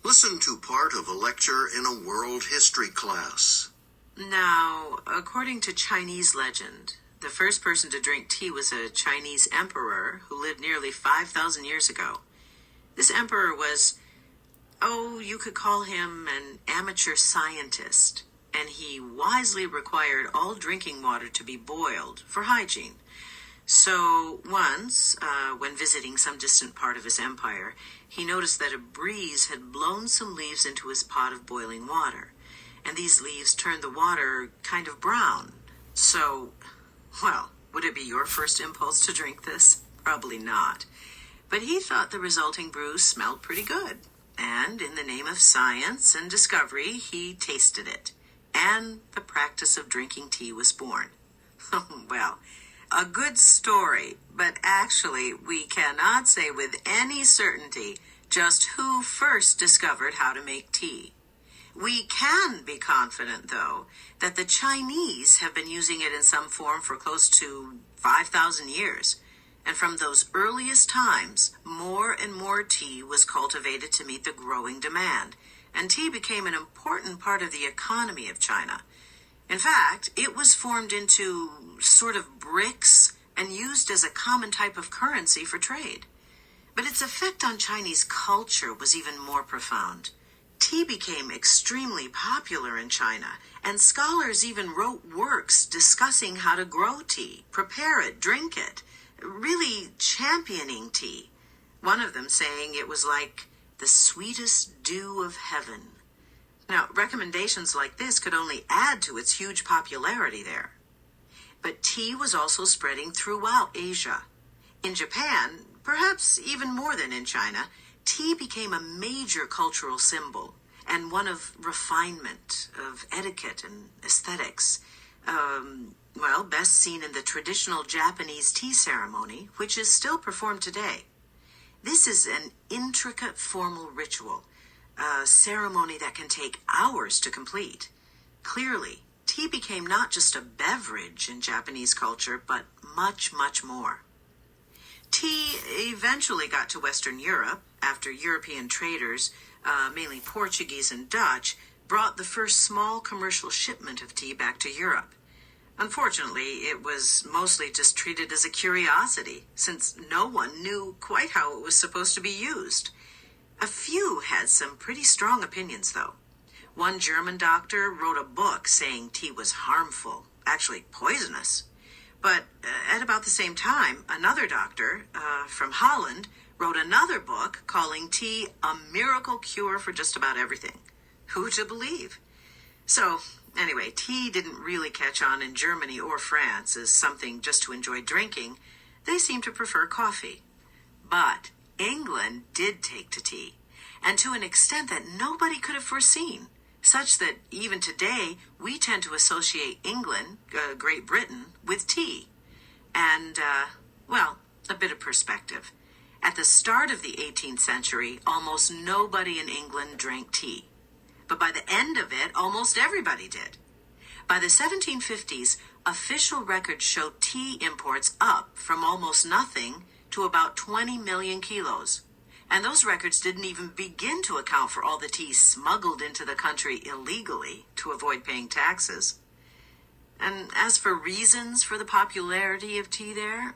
Listen to part of a lecture in a world history class. Now, according to Chinese legend, the first person to drink tea was a Chinese emperor who lived nearly 5,000 years ago. This emperor was, you could call him an amateur scientist, and he wisely required all drinking water to be boiled for hygiene. So once, when visiting some distant part of his empire, he noticed that a breeze had blown some leaves into his pot of boiling water, and these leaves turned the water kind of brown. So, would it be your first impulse to drink this? Probably not. But he thought the resulting brew smelled pretty good, and in the name of science and discovery, he tasted it, and the practice of drinking tea was born. Well, a good story, but actually we cannot say with any certainty just who first discovered how to make tea. We can be confident, though, that the Chinese have been using it in some form for close to 5,000 years. And from those earliest times, more and more tea was cultivated to meet the growing demand, and tea became an important part of the economy of China. In fact, it was formed into sort of bricks and used as a common type of currency for trade. But its effect on Chinese culture was even more profound. Tea became extremely popular in China, and scholars even wrote works discussing how to grow tea, prepare it, drink it, really championing tea. One of them saying it was like the sweetest dew of heaven. Now, recommendations like this could only add to its huge popularity there. But tea was also spreading throughout Asia. In Japan, perhaps even more than in China, tea became a major cultural symbol and one of refinement, of etiquette and aesthetics. Best seen in the traditional Japanese tea ceremony, which is still performed today. This is an intricate formal ritual, a ceremony that can take hours to complete. Clearly, tea became not just a beverage in Japanese culture, but much, much more. Tea eventually got to Western Europe after European traders, mainly Portuguese and Dutch, brought the first small commercial shipment of tea back to Europe. Unfortunately, it was mostly just treated as a curiosity, since no one knew quite how it was supposed to be used. A few had some pretty strong opinions, though. One German doctor wrote a book saying tea was harmful, actually poisonous. But at about the same time, another doctor from Holland wrote another book calling tea a miracle cure for just about everything. Who to believe? So, anyway, tea didn't really catch on in Germany or France as something just to enjoy drinking. They seemed to prefer coffee. But England did take to tea, and to an extent that nobody could have foreseen, such that even today we tend to associate England, Great Britain, with tea. And, a bit of perspective. At the start of the 18th century, almost nobody in England drank tea. But by the end of it, almost everybody did. By the 1750s, official records showed tea imports up from almost nothing to about 20 million kilos. And those records didn't even begin to account for all the tea smuggled into the country illegally to avoid paying taxes. And as for reasons for the popularity of tea there,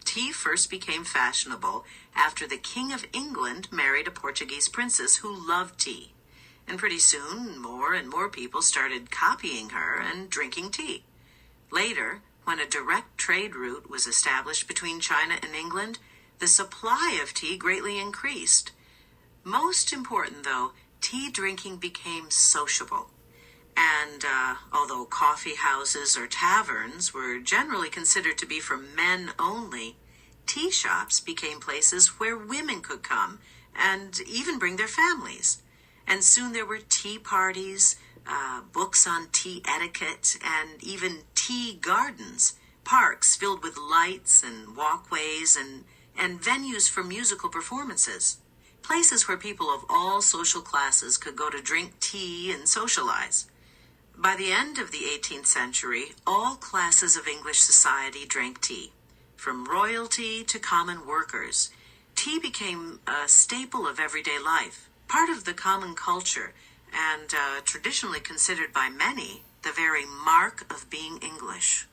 tea first became fashionable after the King of England married a Portuguese princess who loved tea. And pretty soon, more and more people started copying her and drinking tea. Later, when a direct trade route was established between China and England, the supply of tea greatly increased. Most important, though, tea drinking became sociable. And although coffee houses or taverns were generally considered to be for men only, tea shops became places where women could come and even bring their families. And soon there were tea parties, books on tea etiquette, and even tea gardens, parks filled with lights and walkways and venues for musical performances, places where people of all social classes could go to drink tea and socialize. By the end of the 18th century, all classes of English society drank tea. From royalty to common workers, tea became a staple of everyday life, part of the common culture and traditionally considered by many the very mark of being English.